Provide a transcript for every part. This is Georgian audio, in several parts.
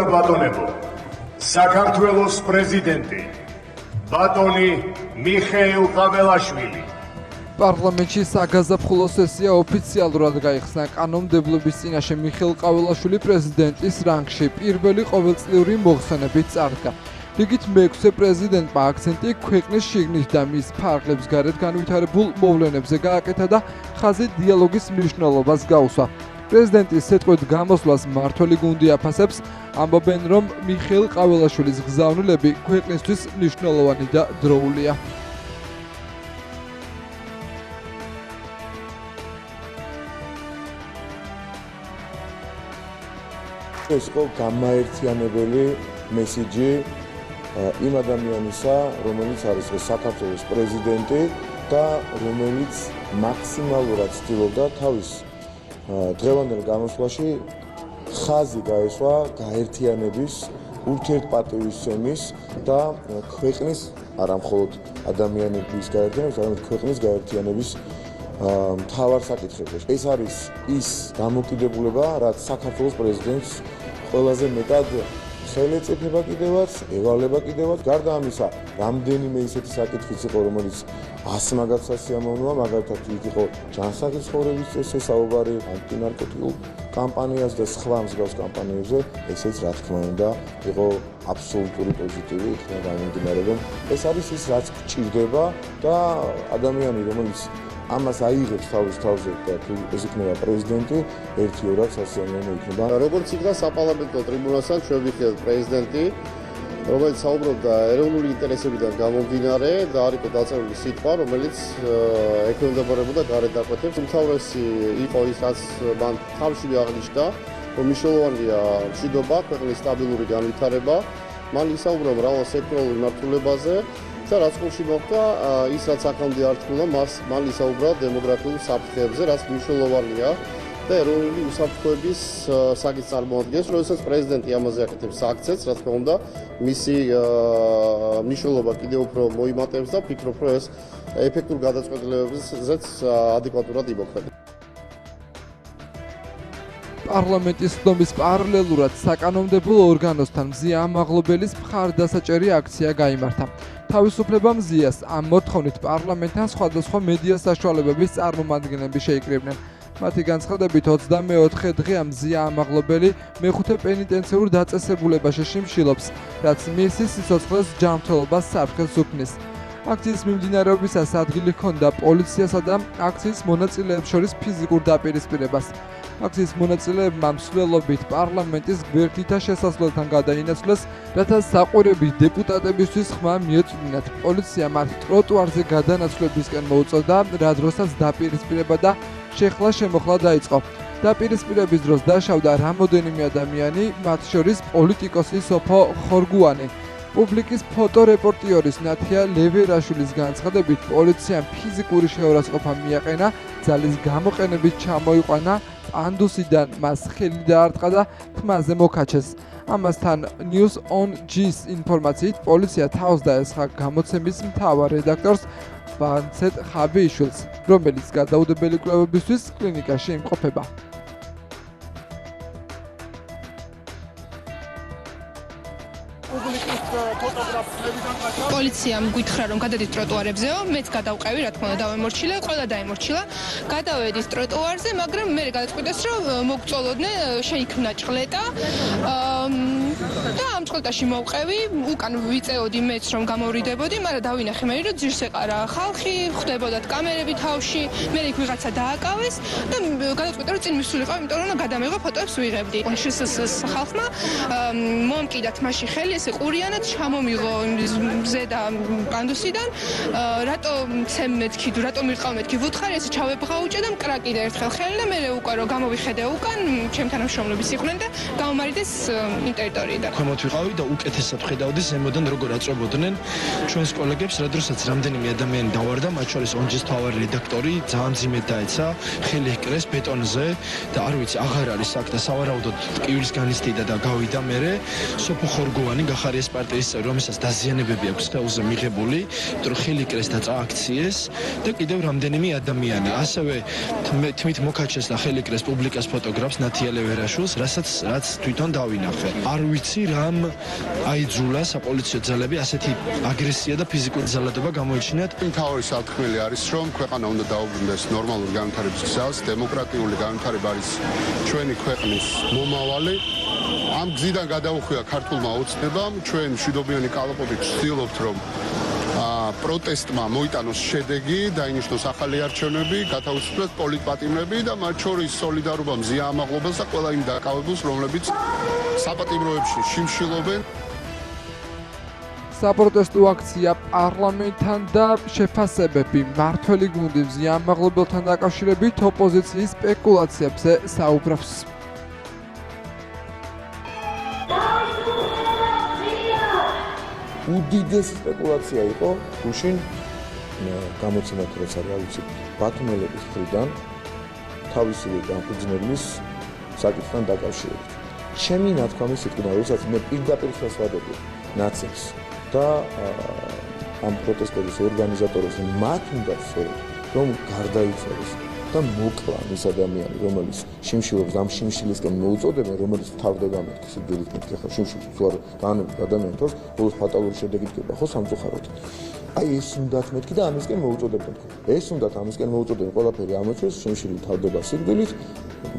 ბატონებო, საქართველოს პრეზიდენტი ბატონი მიხეილ ყაველაშვილი. პარლამენტში საგაზაფხულო სესია ოფიციალურად გაიხსნა. კანონმდებლობის წინაშე მიხეილ ყაველაშვილი პრეზიდენტის რანგში პირველი ყოველწლიური მოხსენებით წარდგა. რიგით მეექვსე პრეზიდენტმა აქცენტი ქვეყნის შიგნით და მის ფარგლებს გარეთ განვითარებულ მოვლენებზე გააკეთა და ხაზი დიალოგის მნიშვნელობას გაუსვა. პრეზიდენტის სიტყვით გამოსვლას მმართველი გუნდი აფასებს, ამბობენ, რომ მიხეილ ყაველაშვილის გზავნილები ქვეყნისთვის მნიშვნელოვანი და დროულია. ეს იყო გამაერთიანებელი მესიჯი იმ ადამიანისა, რომელიც არის საქართველოს პრეზიდენტი და რომელიც მაქსიმალურად ცდილობდა თავის დღევანდელ გამოსვლაში ხაზი გაესვა გაერთიანების, ურთიერთპატივისცემის და ქვეყნის, არა მხოლოდ ადამიანების გაერთიანების, არამედ ქვეყნის გაერთიანების მთავარ საკითხებზე. ეს არის ის დამოკიდებულება, რაც საქართველოს პრეზიდენტს ყველაზე მეტად ხელი ეწიფება კიდევაც, ევალება კიდევაც. გარდა ამისა, რამდენიმე ისეთი საკითხიც იყო, რომელიც ასმაგად სასიამოვნოა, მაგალითად იქ იყო ჯანსაღი ცხოვრების წესზე საუბარი, ანტინარკოტიკულ კამპანიას და სხვა მსგავს კამპანიებზე, ესეც რა თქმა უნდა იყო აბსოლუტური პოზიტივი, იქნება გამომდინარეობენ. ეს არის ის, რაც გჭირდება და ადამიანი, რომელიც ამას აიღებს თავის თავზე და თუ ეს იქნება პრეზიდენტი, ერთი-ორად სასიამოვნო იქნება. როგორც იქნა საპარლამენტო ტრიბუნასთან ჩვენ ვიხილეთ პრეზიდენტი, რომელიც საუბრობდა ეროვნული ინტერესებიდან გამომდინარე და არ იყო დაწერილი სიტყვა, რომელიც ექვემდებარებოდა გარეთ დაკვეთებს. უმთავრესი იყო ის, რაც მან თავშივე აღნიშნა, რომ მნიშვნელოვანია მშვიდობა, ქვეყნის სტაბილური განვითარება. მან ისაუბრა მრავალ სექტორულ მიმართულებაზე. და რაც ყოველში მოხდა, ის რაც აქამდე არ თქმულა, მან ისაუბრა დემოგრაფიულ საფრთხეებზე, რაც მნიშვნელოვანია და ეროვნული უსაფრთხოების საკითხს წარმოადგენს, როდესაც პრეზიდენტი ამაზე აკეთებს აქცენტს, რა თქმა უნდა, მისი მნიშვნელობა კიდევ უფრო მოიმატებს და ფიქრობ, რომ ეს ეფექტურ გადაწყვეტილებებზეც ადეკვატურად იმოქმედებს. პარლამენტის ხდომის პარალელურად საკანონმდებლო ორგანოსთან მზია ამაღლობელის მხარდასაჭერი აქცია გაიმართა. თავისუფლება მზიას ამ მოთხოვნით პარლამენტთან სხვადასხვა მედია საშუალებების წარმომადგენლები შეიკრიბნენ. მათი განცხადებით 24 დღეა მზია ამაღლობელი მეხუთე პენიტენციურ დაწესებულებაში შიმშილობს, რაც მისი სიცოცხლის ჯანმრთელობას საფრთხეს უქმნის. აქციის მიმდინარეობისას ადგილი ჰქონდა პოლიციასა და აქციის მონაწილეებს შორის ფიზიკურ დაპირისპირებას. აქციის მონაწილეებმა მსვლელობით პარლამენტის გვერდითა შესასვლელთან გადაინაცვლეს, რათა საყვირებით დეპუტატებისთვის ხმა მიეწვდინათ. პოლიცია მათ ტროტუარზე გადანაცვლებისკენ მოუწოდა, რა დროსაც დაპირისპირება და შეხლა-შემოხლა დაიწყო. დაპირისპირების დროს დაშავდა რამოდენიმე ადამიანი, მათ შორის პოლიტიკოსი სოფო ხორგუანი. პუბლიკის ფოტორეპორტიორის ნათია ლევერაშვილის განცხადებით, პოლიციამ ფიზიკური შეურაცხყოფა მიაყენა, ძალის გამოყენებით ჩამოიყვანა, პანდუსიდან მას ხელი დაარტყა და თმაზე მოკაჩეს. ამასთან News on G-ის ინფორმაციით, პოლიცია თავს დაესხა გამოცემის მთავარ რედაქტორს ვანცეტ ხაბეიშვილს, რომელიც გადაუდებელი კვლევებისთვის კლინიკაში იმყოფება. პოლიციამ გითხრა რომ გადადით ტროტუარებზეო, მეც გადავყევი, რა თქმა უნდა, დავემორჩილე, ყველა დაემორჩილა. გადავედით ტროტუარზე, მაგრამ მე გადაწყვიტეს რომ მოგწოლოდნენ, შეიქმნა ჭყლეტა. და ამ ჭყლეტაში მოვყევი, უკან ვიწეოდი მეც რომ გამოვრიდებოდი, მაგრამ დავინახე მე რომ ძირს ეყარა ხალხი, ხვდებოდათ კამერები თავში, მე იქ ვიღაცა დააკავეს და გადაწყვიტე რომ წინ მისულიყავ, იმიტომ რომ გადამეღო ფოტოებს ვიღებდი. შსს ხალხმა მომკიდათ მასში ხელი, ესე ყურიანად ჩამომიღო ზედა პანდუსიდან, რატო ცემ მეთქი, რატო მიყავ მეთქი, ვუთხარი ესე ჩავებღაუჭე და მკრა კიდე ერთხელ ხელი და მე უკვე რომ გამოვიხედე უკან, ჩემ თანამშრომლების იყვნენ და გამომარიდეს იმ ტერიტორიიდან. ქვემოთ ვიყავი და უკეთესად ხედავდი ზემოდან როგორ აწვებოდნენ ჩვენს კოლეგებს, რა დროსაც რამდენიმე ადამიანი დავარდა, მათ შორის ონჯის თავარი რედაქტორი, ძალიან მძიმედ დაეცა, ხელი ეკრეს ბეტონზე და არ ვიცი, აღარ არის აქ და სავარაუდოდ ტკივილს განიცდიდა და გავიდა მერე სოფო ხორგოვანი გახარიეს პარტიის წევრი, რომელსაც დაზიანებები აქვს ხელზე მიღებული, იმიტომ რომ ხელი ეკრეს და წააქციეს და კიდევ რამდენიმე ადამიანი. ასევე თმით მოკაჩეს და ხელი ეკრეს პუბლიკას ფოტოგრაფს ნათია ლევერაშვილს, რაც თვითონ დავინახე. არ ვიცი ვიცი რამ აიძულა საპოლიციო ძალები ასეთი აგრესია და ფიზიკური ძალადობა გამოიჩინათ. მთავარი სათქმელი არის, რომ ქვეყანა უნდა დაუბრუნდეს ნორმალური განვითარების გზას, დემოკრატიული განვითარება არის ჩვენი ქვეყნის მომავალი. ამ გზიდან გადაუხვია ქართულმა ოცნებამ, ჩვენ მშვიდობიანი კალაპობით ვცდილობთ, რომ პროტესტმა მოიტანოს შედეგი, დაინიშნოს ახალი არჩევნები, გათავისუფლდეს პოლიტპატიმრები და მათ შორის სოლიდარობა მზია ამაღლობელს და ყველა იმ დაკავებულს, რომლებიც საპატიმროებში შიმშილობენ. საპროტესტო აქცია პარლამენტთან და შეფასებები მართველი გუნდი მზია ამაღლობელთან დაკავშირებით ოპოზიციის სპეკულაციებზე საუბრობს. უდიდესი სპეკულაცია იყო გუშინ გამოცემად რაც არის აუცილებლად ბათუმელების მხრიდან თავისივე განკუთვნილის საკითხთან დაკავშირებით. ჩემი ნათქვამი სიტყვა, როდესაც მე პირდაპირ ხელს ვადები ნაცებს და ამ პროტესტების ორგანიზატორებს მათ უნდა რომ გარდაიცვალოს და მოკლან ის ადამიანი, რომელიც შიმშილობს ამ შიმშილისკენ მოუწოდებენ, რომელიც თავდება მეთქი სიძულით მეთქი ხო შიმშილს თუ არა დაანებთ ადამიანს, ბოლოს ფატალური შედეგი დგება ხო სამწუხაროდ. აი ეს უნდათ მეთქი და ამისკენ მოუწოდებენ. ეს უნდათ ამისკენ მოუწოდებენ ყველაფერი ამოწეს შიმშილი თავდება სიძულით,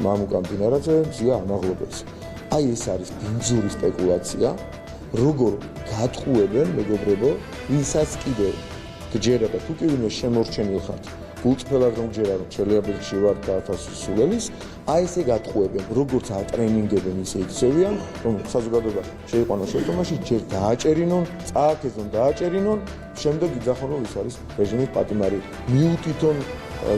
მამუკა მდინარაძე მზია ამაღლობელს. აი ეს არის ბინძური სპეკულაცია, როგორ გატყუებენ მეგობრებო, ვინცაც კიდევ გჯერება თუ კი ვინმე შემორჩენილ ხართ. გულწრფელად რომ გჯერა რომ ჩელიაბინში ვარ და ათასუსულელის, აი ესე გატყუებენ, როგორც ატრენინგებენ ისე იქცევიან, რომ საზოგადოება შეიყვანოს შემთხვევაში ჯერ დააჭერინონ, წააქეზონ დააჭერინონ, შემდეგ იძახონ რომ ის არის რეჟიმის პატიმარი. მიუთითონ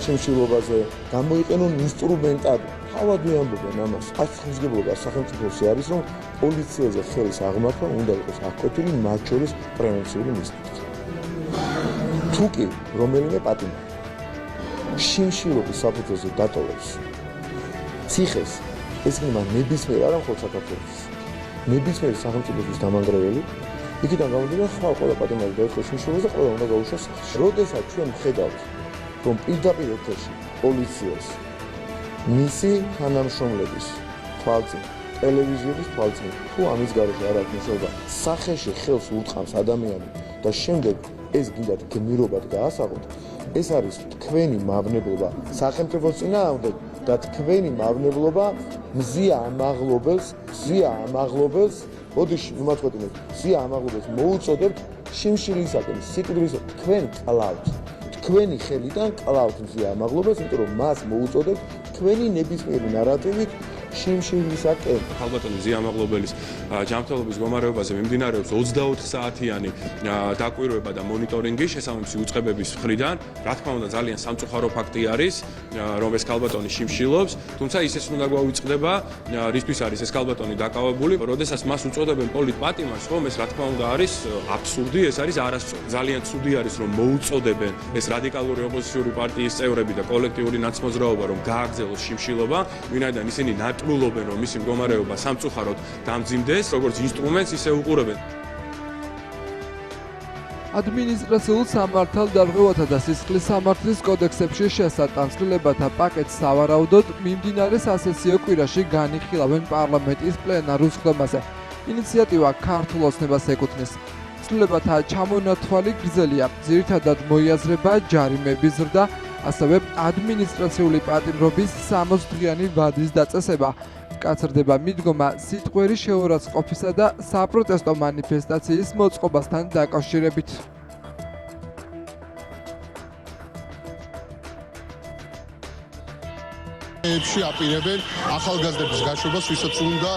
შემშილობაზე, გამოიყენონ ინსტრუმენტად. თავად ვიამბობენ ამას. აქ ხიზგებლობა სახელმწიფოსი არის, რომ პოლიციაზე ხელის აღმართვა უნდა იყოს აღკვეთილი მათ შორის პრევენციული მიზნით. თუ კი რომელიმე პატიმარი შიმშილობის საფუძველზე დატოვებს ციხეს, ეს იქნება ნებისმიერ არა მხოლოდ საქართველოს, ნებისმიერი სახელმწიფოს დამანგრეველი, იქიდან გამომდინარე ხვალ ყველა პატიმარი დაეწყო შიმშილობას და ყველა უნდა გაუშვას სახლში. როდესაც ჩვენ ვხედავთ, რომ პირდაპირ ეთერში პოლიციას მისი თანამშრომლების თვალწინ, ტელევიზიის თვალწინ, თუ ამის გარეშე არ აქვს მნიშვნელობა, სახეში ხელს ურტყამს ადამიანი და შემდეგ ეს გინდათ გმირობად გაასაღოთ, ეს არის თქვენი მავნებლობა სახელმწიფოს წინააღმდეგ და თქვენი მავნებლობა მზია ამაღლობელს, ოდიში მომაწყვეტინეთ, მზია ამაღლობელს მოუწოდებთ შიმშილისაკენ, სიკვდილის, თქვენ კლავთ, თქვენი ხელიდან კლავთ მზია ამაღლობელს, იმიტომ რომ მას მოუწოდებთ თქვენი ნებისმიერი ნარატივით შიმშილისაკენ. ქალბატონი მზია ამაღლობელის ჯანმრთელობის მდგომარეობაზე მიმდინარეობს 24 საათიანი დაკვირვება და მონიტორინგი შესაბამისი უწყებების მხრიდან. რა თქმა უნდა, ძალიან სამწუხარო ფაქტი არის, რომ ეს ქალბატონი შიმშილობს, თუმცა ისიც უნდა გვაუწყდება, რისთვის არის ეს ქალბატონი დაკავებული, როდესაც მას უწოდებენ პოლიტპატიმარს, ხომ ეს რა თქმა უნდა არის აბსურდი, ეს არის არასწორი. ძალიან ცუდი არის, რომ მოუწოდებენ ეს რადიკალური ოპოზიციური პარტიის წევრები და კოლექტიური ნაცმოძრაობა, რომ გააგრძელოს შიმშილობა, ვინაიდან ისინი ნატრულობენ, რომ მისი მდგომარეობა სამწუხაროდ დამძიმდეს, როგორც ინსტრუმენტს ისე უყურებენ. ადმინისტრაციულ სამართალდარღვევათა და სისხლის სამართლის კოდექსებში შესატან ცვლილებათა პაკეტს სავარაუდოდ მიმდინარე სასესიო კვირაში განიხილავენ პარლამენტის პლენარულ სხდომაზე. ინიციატივა ქართულ ოცნებას ეკუთვნის. ცვლილებათა ჩამონათვალი გრძელია, ძირითადად მოიაზრება ჯარიმების ზრდა, ასევე ადმინისტრაციული პატიმრობის 60 დღიანი ვადის დაწესება. მკაცრდება მიდგომა სიტყვერი შეურაცხყოფისა და საპროტესტო მანიფესტაციის მოწყობასთან დაკავშირებით. ებში აპირებენ ახალგაზრდების გაშვებას, ვისაც უნდა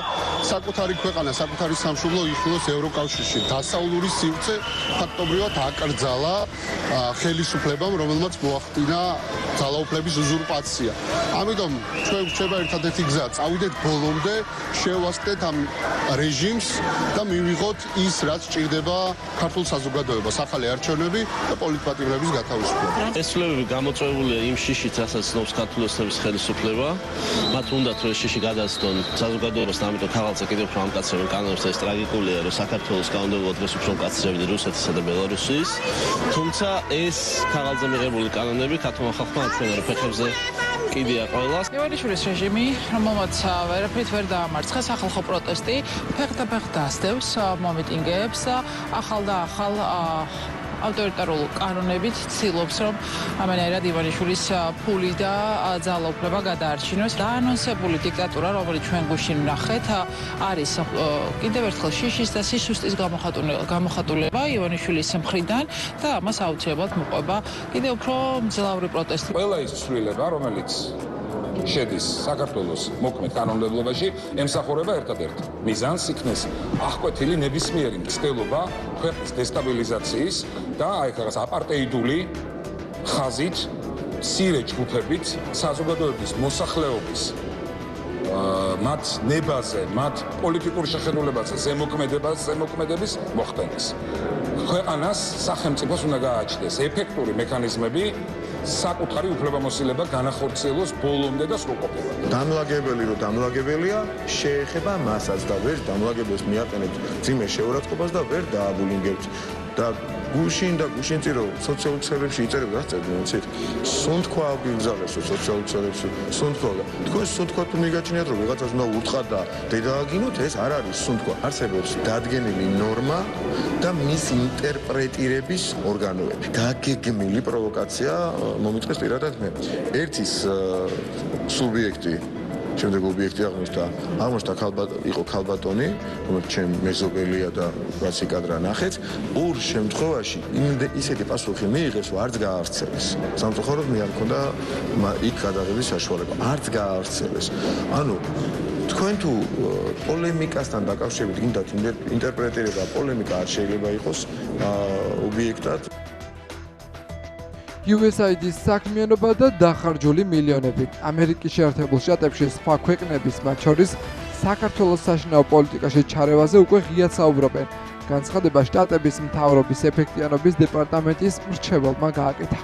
საკუთარი ქვეყანა, საკუთარი სამშობლო იხილოს ევროკავშირში. დასავლური სივრცე ფაქტობრივად აკრძალა ხელისუფლებამ, რომელმაც მოახდინა ძალაუფლების უზურპაცია. ამიტომ ჩვენ გვჭირდება ერთადერთი გზა, წავიდეთ ბოლომდე, შევასწრეთ ამ რეჟიმს და მივიღოთ ის, რაც ჭირდება ქართულ საზოგადოებას, ახალი არჩევნები და პოლიტპატიმრების გათავისუფლება. ეს ცვლილებები გამოწვეულია იმ შიშით, რასაც ცნობს ქართული ოცნების ხელისუფლება. მათ უნდათ რომ შიში გადასცდონ საზოგადოებას და ამიტომ ქაღალდზე კიდევ უფრო ამკაცრებენ კანონებს და ეს ტრაგიკულია, რომ საქართველოს კანონმდებლობა დღეს უფრო მკაცრებდა რუსეთისა და ბელარუსის. თუმცა ეს ქაღალდზე მიღებული კანონები ქართულმა ხალხმა აჩვენა, რომ ფეხებზე კიდია ყველას. ივანიშვილის რეჟიმი, რომელმაც ვერაფრით ვერ დაამარცხა სახალხო პროტესტი, ფეხდაფეხ დასდევს მომიტინგეებს, ახალ და ახალ ავტორიტარულ კანონებით ცდილობს, რომ ამენაირად ივანიშვილის ფული და ძალაუფლება გადაარჩინოს. დაანონსებული დიქტატურა, რომელიც ჩვენ გუშინ ვნახეთ, არის კიდევ ერთხელ შიშის და სისუსტის გამოხატულება ივანიშვილის მხრიდან და ამას აუცილებლად მოყვება კიდევ უფრო მძლავრი პროტესტი. ყველა ის ცვლილება, რომელიც შედის საქართველოს მოქმედ კანონმდებლობაში, ემსახურება ერთადერთ მიზანს იქნეს აღკვეთილი ნებისმიერი მცდელობა ქვეყნის დესტაბილიზაციის და აი რაღაც აპარტეიდული ხაზით, მცირე ჯგუფებით საზოგადოების მოსახლეობის მათ ნებაზე, მათ პოლიტიკურ შეხედულებაზე ზემოქმედების მოხდენის. ქვეყანას სახელმწიფოს უნდა გააჩნდეს ეფექტური მექანიზმები საკუთარი უფლებამოსილება განახორციელოს ბოლომდე და სრულყოფილად. დამლაგებელი რომ დამლაგებელია, შეეხება მასაც და ვერ დამლაგებელს მიაყენებს ძიმე შეურაცხყოფას და ვერ დააბულინგებს. და გუშინ წირო სოციალურ ქსელებში იწერებდა რა წერდნენ იცით? სუნთქვა აგიგზავნეს სოციალურ ქსელებში. სუნთქვა. თქვენ სუნთქვა თუ მიგაჩნიათ რომ ვიღაცას უნდა ურტყათ და დედააგინოთ, ეს არ არის სუნთქვა. არსებობს დადგენილი ნორმა და მის ინტერპრეტირების ორგანოები. დაგეგმილი პროვოკაცია მომიტყეს პირადად მე. ერთის სუბიექტი შემდეგ ობიექტი აღმოჩნდა იყო ქალბატონი, რომელიც ჩემ მეზობელია და რაც იკადრა ნახეთ. ორ შემთხვევაში ისეთი პასუხი მიიღეს, რომ არც გაავრცელეს. სამწუხაროდ მე არ მქონდა იქ გადაღების საშუალება. არც გაავრცელეს. ანუ თქვენ თუ პოლემიკასთან დაკავშირებით გინდათ ინტერპრეტირება, პოლემიკა არ შეიძლება იყოს ობიექტად. USAID-ის საქმიანობა და დახარჯული მილიონები. ამერიკის შეერთებულ შტატებში სხვა ქვეყნების, მათ შორის საქართველოს საშინაო პოლიტიკაში ჩარევაზე უკვე ღიად საუბრობენ. განცხადება შტატების მთავრობის ეფექტიანობის დეპარტამენტის მრჩეველმა გააკეთა.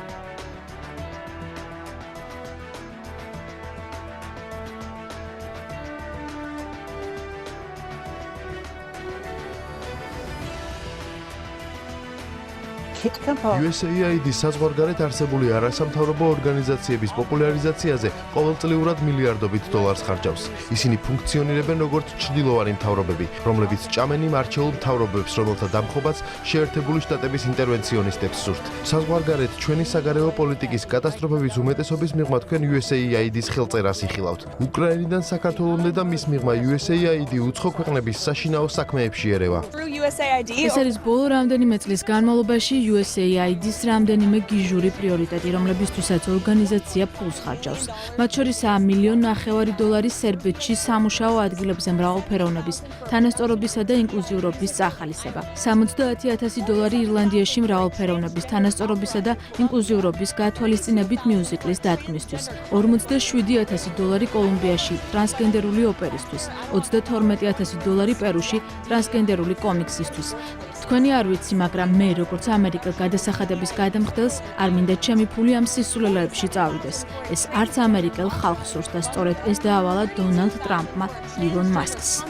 USAID-ის საზღვარგარეთ არსებული არასამთავრობო ორგანიზაციების პოპულარიზაციაზე ყოველწლიურად მილიარდობით დოლარს ხარჯავს. ისინი ფუნქციონირებენ როგორც ჩრდილოვანი მთავრობები, რომლებიც ჭამენ იმ არჩეულ მთავრობებს, რომელთა დამხობაც შეერთებული შტატების ინტერვენციონისტებს სურთ. საზღვარგარეთ ჩვენი საგარეო პოლიტიკის კატასტროფების უმეტესობის მიღმა თქვენ USAID-ის ხელწერას იხილავთ. უკრაინიდან საქართველომდე და მის მიღმა USAID უცხო ქვეყნების საშინაო საქმეებში ერევა. ეს არის ბოლო რამდენიმე წლის განმავლობაში USAID-ის რამდენიმე გიჟური პრიორიტეტი, რომლებისთვისაც ორგანიზაცია ფულს ხარჯავს. მათ შორისაა $1.5 მილიონი სერბეთში სამუშაო ადგილებზე მრავალფეროვნების, თანასწორობისა და ინკლუზიურობის წახალისება. $70,000 ირლანდიაში მრავალფეროვნების, თანასწორობისა და ინკლუზიურობის გათვალისწინებით მიუზიკლის დადგმისთვის. $47,000 კოლუმბიაში ტრანსგენდერული ოპერისთვის, $22,000 პერუში ტრანსგენდერული კომიქსისთვის. თქვენი არ ვიცი, მაგრამ მე როგორც ამერიკა გადასახადების გადამხდელს არ მინდა ჩემი ფული ამ სისულელეებში წავიდეს. ეს არც ამერიკელ ხალხს სურს და სწორედ ეს დაავალა დონალდ ტრამპმა ილონ მასკს.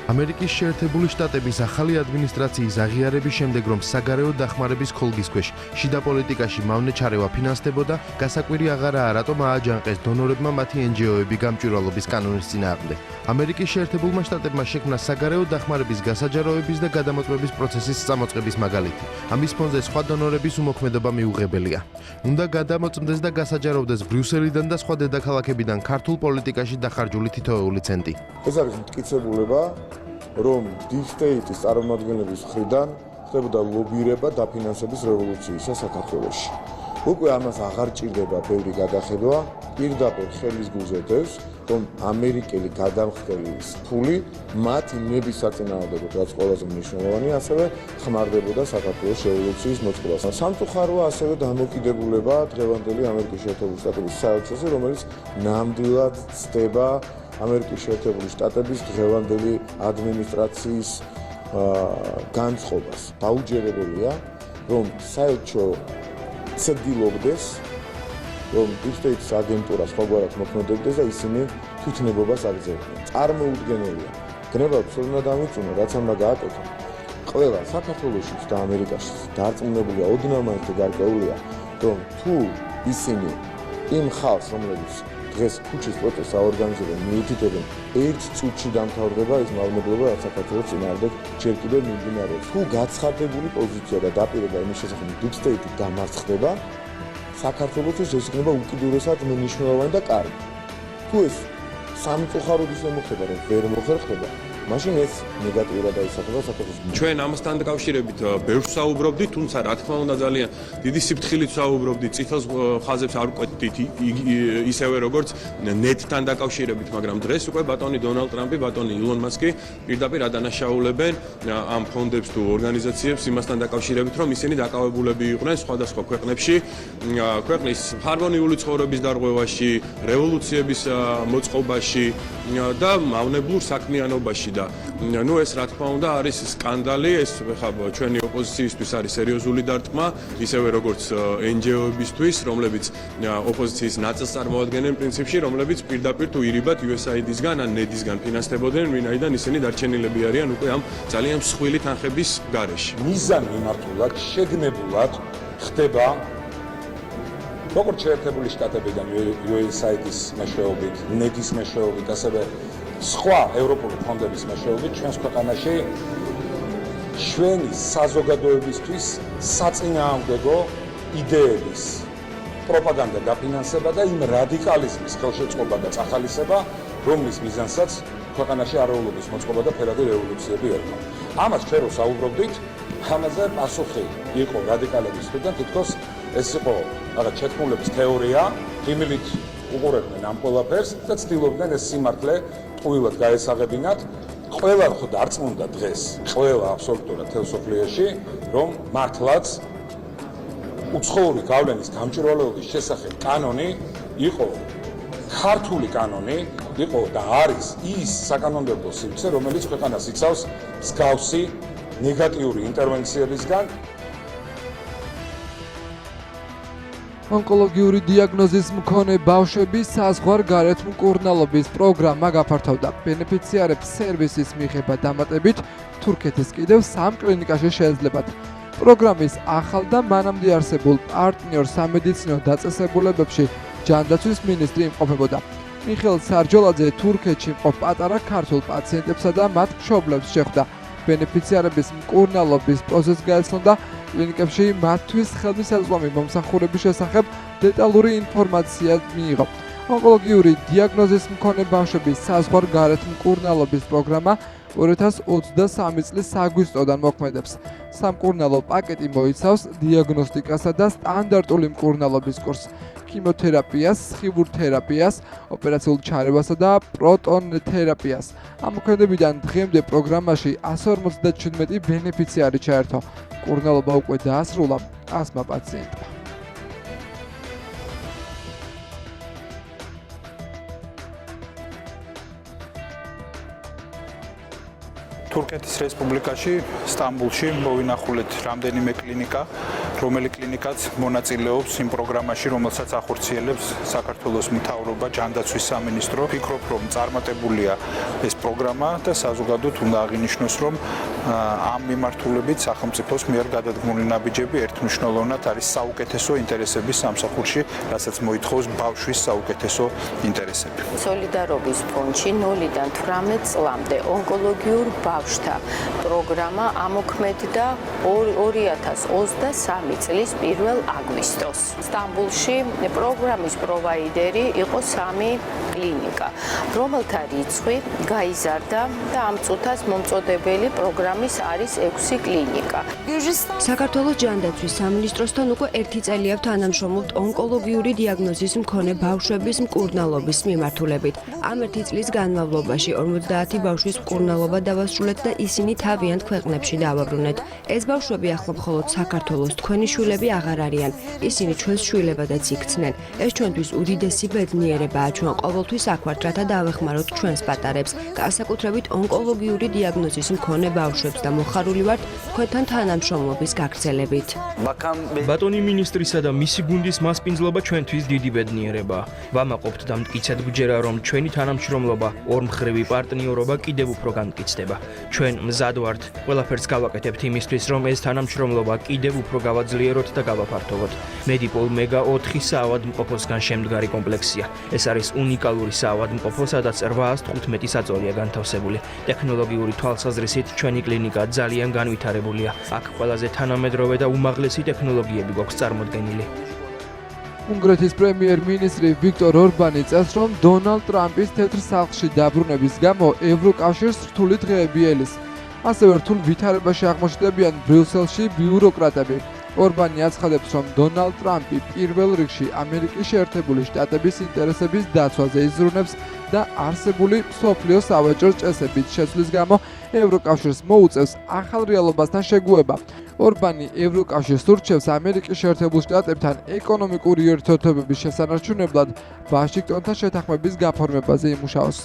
ამერიკის შეერთებული შტატების ახალი ადმინისტრაციის აღიარების შემდეგ, რომ საგარეო დახმარების ხოლგის ქვეშ შიდა პოლიტიკაში მავნე ჩარევა ფინანსდებოდა, გასაკვირი აღარაა, რატომ ააჯანყეს დონორებმა მათი NGO-ები გამჭვირვალობის კანონის წინააღმდეგ. ამერიკის შეერთებულმა შტატებმა შექმნა საგარეო დახმარების გასაჯაროების და გადამოწმების პროცესის წამოწყების მაგალითი. ამის ფონზე სხვა დონორების უმოქმედობა მიუღებელია. უნდა გადამოწმდეს და გასაჯაროვდეს ბრიუსელიდან და სხვა დედაქალაქებიდან ქართულ პოლიტიკაში დახარჯული თითოეული ცენტი. ეს არის მტკიცებულება, რომ Deep State-ის წარმომადგენლების მხრიდან ხდებოდა ლობირება დაფინანსების რევოლუციისა საქართველოში. უკვე ამას აღარ ჭირდება ბევრი გადახედვა, პირდაპირ ხელის გულზედებს, რომ ამერიკელი გადამხდელის ფული მათი ნების საწინააღმდეგოდ, რაც ყველაზე მნიშვნელოვანია, ასევე ხმარდებოდა საქართველოს რევოლუციის მოწყობას. სამწუხაროა ასევე დამოკიდებულება დღევანდელი ამერიკის შეერთებული შტატების საელჩოზე, რომელიც ნამდვილად ცდება ამერიკის შეერთებული შტატების დღევანდელი ადმინისტრაციის განწყობას. დაუჯერებელია, რომ საელჩო ცდილობდეს, რომ Deep State-ის აგენტურა სხვაგვარად მოქმედებდეს და ისინი თვითნებობას აგრძელებდნენ. წარმოუდგენელია. გნებავთ უნდა დამიწუნო, რაც უნდა გააკეთო. ყველა საქართველოში და ამერიკაში დარწმუნებულია, ოდნავ მაინც გარკვეულია, რომ თუ ისინი იმ ხალხს, რომლებიც დღეს ქუჩის პროტესტს აორგანიზებენ, მიუთითებენ, ერთ წუთში დამთავრდება ეს მავნებლობა, რაც საქართველოს წინააღმდეგ ჯერ კიდევ მიმდინარეობს. თუ გაცხადებული პოზიცია და დაპირება იმის შესახებ deep state-ით დამარცხდება, საქართველოს ეს იქნება უკიდურესად მნიშვნელოვანი და კარგი. თუ ეს სამწუხაროდ ისე მოხდება, რომ ვერ მოხერხდება, მაშინ ეს ნეგატიურად აისახება საქართველოს. ჩვენ ამასთან დაკავშირებით ბევრს საუბრობდით, თუმცა რა თქმა უნდა ძალიან დიდი სიფრთხილით საუბრობდით, წითელ ხაზებს არ ვკვეთდით ისევე როგორც ნეტთან დაკავშირებით, მაგრამ დღეს უკვე ბატონი დონალდ ტრამპი, ბატონი ილონ მასკი პირდაპირ ადანაშაულებენ ამ ფონდებს თუ ორგანიზაციებს იმასთან დაკავშირებით, რომ ისინი დაკავებულები იყვნენ სხვადასხვა ქვეყნებში, ქვეყნის ჰარმონიული ცხოვრების დარღვევაში, რევოლუციების მოწყობაში და მავნებლურ საქმიანობაში. და ნუ ეს რა თქმა უნდა არის სკანდალი, ეს ხა ჩვენი ოპოზიციისთვის არის სერიოზული დარტყმა, ისევე როგორც NGO-ებისთვის, რომლებიც ოპოზიციის ნაწილს წარმოადგენენ პრინციპში, რომლებიც პირდაპირ თუ ირიბად USAID-ისგან ან NED-ისგან ფინანსდებოდნენ, ვინაიდან ისინი დარჩენილები არიან უკვე ამ ძალიან მსხვილი თანხების გარეშე. მიზანმიმართულად, შეგნებულად ხდება როგორც შეერთებული შტატებიდან USAID-ის მეშვეობით, NED-ის მეშვეობით, ასევე სხვა ევროპული ფონდების მეშვეობით ჩვენს ქვეყანაში ჩვენი საზოგადოებისთვის საწინააღმდეგო იდეების პროპაგანდა დაფინანსება და იმ რადიკალიზმის ხელშეწყობა და წახალისება, რომლის მიზანსაც ქვეყანაში არეულობის მოწყობა და ფერადი რევოლუციები ერქვა. ამას ჩვენ რო საუბრობდით, ამაზე პასუხი იყო რადიკალების მხრიდან, თითქოს ეს იყო რაღაც შეთქმულების თეორია, იმილით უყურებდნენ ამ ყველაფერს და ცდილობდნენ ეს სიმართლე ტყუილად გაესაღებინათ. ყველა ხო დარწმუნდა დღეს, ყველა აბსოლუტურად თელსოფლიაში, რომ მართლაც უცხოური გავლენის გამჭვირვალეობის შესახებ კანონი იყო ქართული კანონი, იყო და არის ის საკანონმდებლო სივრცე, რომელიც ქვეყანას იცავს მსგავსი ნეგატიური ინტერვენციებისგან. ონკოლოგიური დიაგნოზის მქონე ბავშვების საზღვარგარეთ მკურნალობის პროგრამა გაფართოვდა. ბენეფიციარებს სერვისის მიღება დამატებით თურქეთის კიდევ 3 კლინიკაში შეეძლებათ. პროგრამის ახალ და მანამდე არსებულ პარტნიორ სამედიცინო დაწესებულებებში ჯანდაცვის მინისტრი იმყოფებოდა. მიხეილ სარჯოლაძე თურქეთში მყოფ პატარა ქართულ პაციენტებსა და მათ მშობლებს შეხვდა. ბენეფიციარების მკურნალობის პროცესს გაეცნო და კლინიკებში მათთვის ხელმისაწვდომი მომსახურების შესახებ დეტალური ინფორმაცია მიიღო. ონკოლოგიური დიაგნოზის მქონე ბავშვების საზღვარგარეთ მკურნალობის პროგრამა 2023 წლის აგვისტოდან მოქმედებს. სამკურნალო პაკეტი მოიცავს დიაგნოსტიკასა და სტანდარტული მკურნალობის კურსს, ქიმიოთერაპიას, სხივურ თერაპიას, ოპერაციულ ჩარევასა და პროტონ თერაპიას. ამ მოქმედებიდან დღემდე პროგრამაში 157 ბენეფიციარი ჩაერთო. მკურნალობა უკვე დაასრულა 100 პაციენტმა. თურქეთის რესპუბლიკაში, სტამბულში მოვინახულეთ რამდენიმე კლინიკა, რომელი კლინიკაც მონაწილეობს იმ პროგრამაში, რომელსაც ახორციელებს საქართველოს მთავრობა, ჯანდაცვის სამინისტრო. ვფიქრობ, რომ წარმატებულია ეს პროგრამა და საზოგადოდ უნდა აღინიშნოს, რომ ამ მიმართულებით სახელმწიფოს მიერ გადადგმული ნაბიჯები ერთმნიშვნელოვნად არის საუკეთესო ინტერესების სამსახურში, რასაც მოითხოვს ბავშვის საუკეთესო ინტერესები. სოლიდარობის ფონდში 0-დან 18 წლამდე ონკოლოგიურ ბავშვთა პროგრამა ამოქმედდა 2023 წლის 1 აგვისტოს. სტამბულში პროგრამის პროვაიდერი იყო 3 კლინიკა, რომელთა რიცხვი გაიზარდა და ამ წუთას მომწოდებელი პროგრამის არის 6 კლინიკა. საქართველოს ჯანდაცვის სამინისტროსთან უკვე 1 წელია თანამშრომლობთ ონკოლოგიური დიაგნოზის მქონე ბავშვების მკურნალობის მიმართულებით. ამ 1 წლის განმავლობაში 50 ბავშვის მკურნალობა დავასრულეთ და ისინი თავიანთ ქვეყნებში დავაბრუნეთ. ეს ბავშვები ახლა მხოლოდ საქართველოს თქვენი შვილები აღარ არიან. ისინი ჩვენს შვილებადაც იქცნენ. ეს ჩვენთვის უდიდესი ბედნიერებაა. ჩვენ ყოველთვის აქ ვართ, რათა დავეხმაროთ ჩვენს პატარებს, განსაკუთრებით ონკოლოგიური დიაგნოზის მქონე ბავშვებს და მოხარული ვართ თქვენთან თანამშრომლობის გაგრძელებით. ბატონი მინისტრისა და მისი გუნდის მასპინძლობა ჩვენთვის დიდი ბედნიერებაა. ვამაყობთ და მტკიცედ გვჯერა, რომ ჩვენი თანამშრომლობა, ორმხრივი პარტნიორობა კიდევ უფრო განმტკიცდება. ჩვენ მზად ვართ ყველაფერს გავაკეთებთ იმისთვის, რომ ეს თანამშრომლობა კიდევ უფრო გავაძლიეროთ და გავაფართოვოთ. Medipol Mega 4 საავადმყოფოსგან შემდგარი კომპლექსია. ეს არის უნიკალური საავადმყოფო, სადაც 815 საწოლია განთავსებული. ტექნოლოგიური თვალსაზრისით ჩვენი კლინიკა ძალიან განვითარებულია. აქ ყველაზე თანამედროვე და უმაღლესი ტექნოლოგიები გვაქვს წარმოდგენილი. უნგრეთის პრემიერ-მინისტრი ვიქტორ ორბანი წელს, რომ დონალდ ტრამპის თეთრ სახლში დაბრუნების გამო ევროკავშირს რთული დღეები ელის. ასევე რთულ ვითარებაში აღმოჩნდებიან ბრიუსელში ბიუროკრატები. ორბანი აცხადებს, რომ დონალდ ტრამპი პირველ რიგში ამერიკის შეერთებული შტატების ინტერესების დაცვაზე იზრუნებს და არსებული მსოფლიო სავაჭრო წესებით შეცვლის გამო ევროკავშირს მოუწევს ახალ რეალობასთან შეგუება. ორბანი ევროკავშირს ურჩევს ამერიკის შეერთებულ შტატებთან ეკონომიკური ურთიერთობების შესანარჩუნებლად ვაშინგტონთან შეთანხმების გაფორმებაზე იმუშაოს.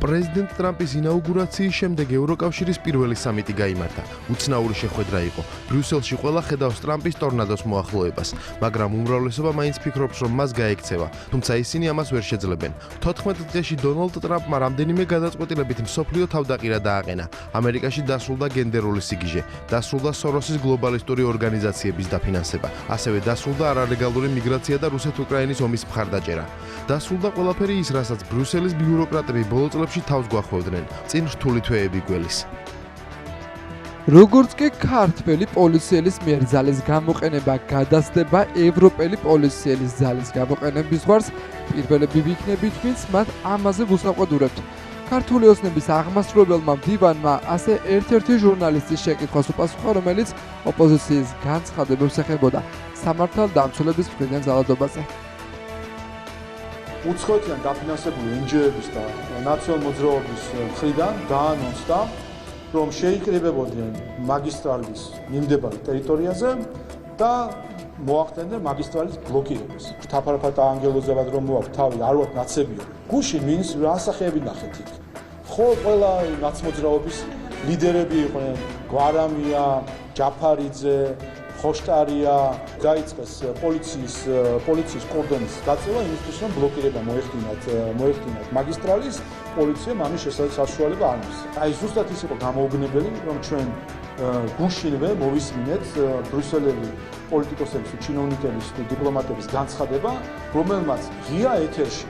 პრეზიდენტ ტრამპის ინაუგურაციის შემდეგ ევროკავშირის პირველი სამიტი გაიმართა. უცნაური შეხვედრა იყო. ბრიუსელში ყველა ხედავს ტრამპის ტორნადოს მოახლოებას, მაგრამ უმრავლესობა მაინც ფიქრობს, რომ მას გაექცევა, თუმცა ისინი ამას ვერ შეძლებენ. 14 დღეში დონალდ ტრამპმა რამდენიმე გადაწყვეტილებით მსოფლიო თავდაყირა დააყენა. ამერიკაში დასრულდა გენდერული სიგიჟე, დასრულდა სოროსის გლობალისტური ორგანიზაციების დაფინანსება, ასევე დასრულდა არალეგალური მიგრაცია და რუსეთ-უკრაინის ომის მხარდაჭერა. დასრულდა ყველაფერი ის, რასაც ბრიუსელის ბიუროკრატები ბოლო წლებში თავს გვახვევდნენ, წინ რთული თვეები გველის. როგორც კი ქართველი პოლიციელის მიერ ძალის გამოყენება გადასდება ევროპელი პოლიციელის ძალის გამოყენების ზღვარს, პირველები ვიქნებით, ვინც მათ ამაზე ვუსაყვედურებთ. ქართული ოცნების აღმასრულებელმა მდივანმა ასე ერთ-ერთი ჟურნალისტის შეკითხვას უპასუხა, რომელიც ოპოზიციის განცხადებებს ეხებოდა სამართალდამცველების მხრიდან ძალადობაზე. უცხოეთიდან დაფინანსებული NGO-ების და ნაციონალ მოძრაობის მხრიდან დაანონსდა, რომ შეიკრიბებოდნენ მაგისტრალის მიმდებარე ტერიტორიაზე და მოახდენდნენ მაგისტრალის ბლოკირებას. თაფარაფატა ანგელოზებად რომ მოაქვს თავი, არ ვართ ნაცებია. გუშინ ვინც ასახეები ნახეთ იქ. ხო, ყველა ნაცმოძრაობის ლიდერები იყვნენ, გვარამია, ჯაფარიძე, ხოშტარია, დაიწყეს პოლიციის კორდონის გაწევა იმისთვის, რომ ბლოკირება მოეხდინათ მაგისტრალის, პოლიციამ ამის საშუალება არ მისცა. აი ზუსტად ის იყო გამოუგნებელი, რომ ჩვენ გუშინვე მოვისმინეთ ბრიუსელელი პოლიტიკოსების, ჩინოვნიკების და დიპლომატების განცხადება, რომელმაც ღია ეთერში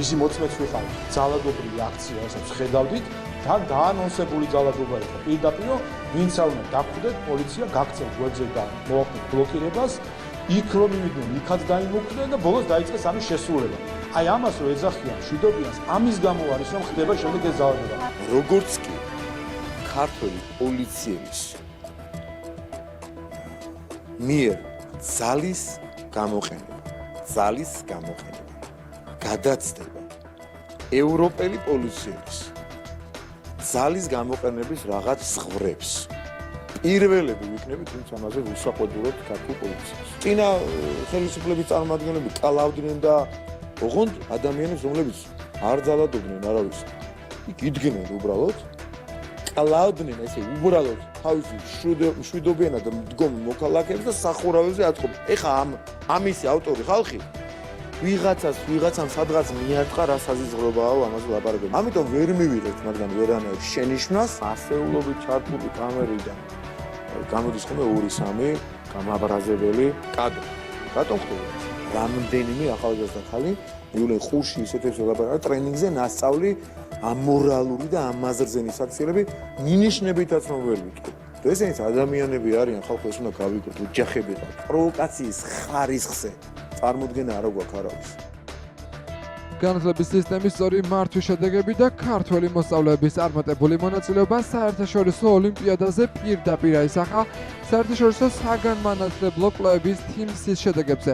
ისი მოწმეც ვიყავით ძალადობრივი აქცია, რასაც ხედავდით, თან დაანონსებული ძალადობა იყო. პირდაპირ ვინც არ უნდა დაგვხვდეთ, პოლიცია გაქცევ გვერდზე და მოახდენთ ბლოკირებას, იქ რომ მივიდნენ, იქაც დაიმოქმედნენ და ბოლოს დაიწყეს ამის შესრულება. აი ამას რო ეძახიან მშვიდობიანს, ამის გამო არის რომ ხდება შემდეგ ეს ძალადობა. როგორც კი ქართველი პოლიციელის მიერ ძალის გამოყენება გადაცდება ევროპელი პოლიციელის ძალის გამოყენების რაღაც ზღვრებს. პირველები ვიქნებით, ვინც ამაზე ვუსაყვედურებთ ქართულ პოლიციას. წინა ხელისუფლების წარმომადგენლები კალავდნენ და ოღონდ ადამიანებს, რომლებიც არ ძალადობდნენ არავის. იქ იდგნენ უბრალოდ, კალავდნენ ესე უბრალოდ თავისი მშვიდობიანად მდგომ მოქალაქეებს და სახურავებზე აწყობდნენ. ეხა ამისი ავტორი ხალხი ვიღაცამ სადღაც მიარტყა რა საზიზღრობაა ამაზე ლაპარაკობ. ამიტომ ვერ მივიღებთ, მაგრამ ვერანაირ შენიშვნას ასეულობით ჩართული კამერიდან გამოდის ხოლმე 2-3 გამაბრაზებელი კადრი. რატომ ხდება? რამდენიმე ახალგაზრდა ხალი მიულენ ხურში ისეთებს ლაპარაკობ, ტრენინგზე ნასწავლი ამორალური და ამაზრზენი საქციელები ნიშნებითაც რომ ვერ ვიტყვი. ესენიც ადამიანები არიან, ხალხო ეს უნდა გავიგოთ, ოჯახები ყავთ. პროვოკაციის ხარისხზე წარმოდგენა არ აქვს არავის. განათლების სისტემის სწორი მართვის შედეგები და ქართველი მოსწავლეების წარმატებული მონაწილეობა საერთაშორისო ოლიმპიადაზე პირდაპირ აისახა საერთაშორისო საგანმანათლებლო კვლევების თიმსის შედეგებზე.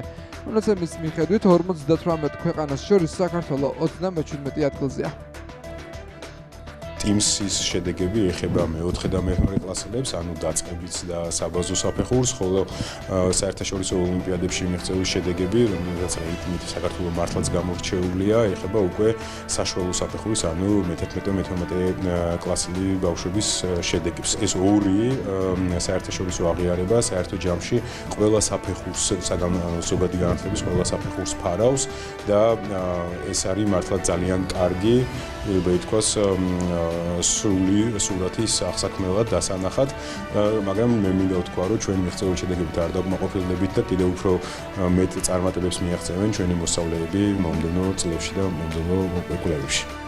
მონაცემის მიხედვით 58 ქვეყანას შორის საქართველო 37 ადგილზეა. TIMSS-ის შედეგები ეხება მე-4 და მე-8 კლასელებს, ანუ დაწყებიც და საბაზო საფეხურს, ხოლო საერთაშორისო ოლიმპიადებში მიღწეული შედეგები, რომელსაც რეიტინგით საქართველოს მართლაც გამორჩეულია, ეხება უკვე საშუალო საფეხურის, ანუ მე-11-მე-12 კლასელი ბავშვების შედეგებს. ეს ორი საერთაშორისო აღიარება საერთო ჯამში ყველა საფეხურს, ზოგადი განათლების ყველა საფეხურს ფარავს და ეს არის მართლაც ძალიან კარგი, შეიძლება ითქვას, სურათის აღსაქმელად დასანახად, მაგრამ მე მინდა ვთქვა, რომ ჩვენ მიღწეული შედეგებით არ დავკმაყოფილდებით და კიდევ უფრო მეტ წარმატებებს მიაღწევენ ჩვენი მოსწავლეები მომდევნო წლებში და მომდევნო კვლევებში.